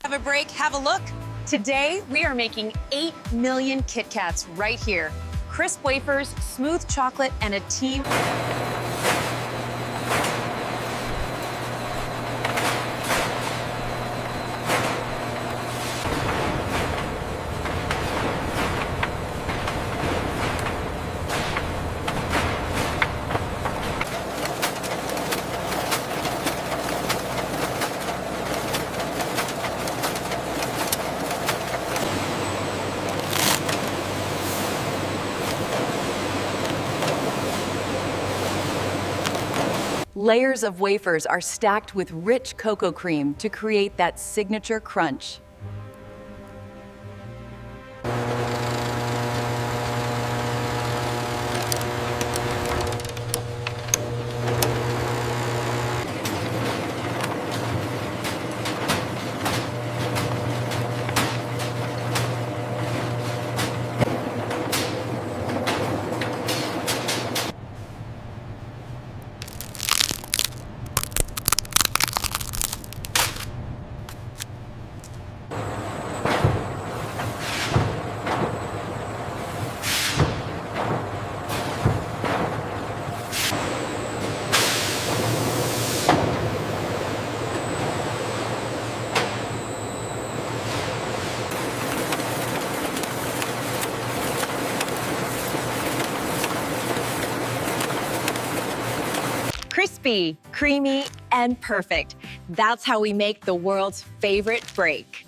Have a break, have a look. Today, we are making 8 million KitKats right here. Crisp wafers, smooth chocolate, and a team. Layers of wafers are stacked with rich cocoa cream to create that signature crunch. Crispy, creamy, and perfect. That's how we make the world's favorite break.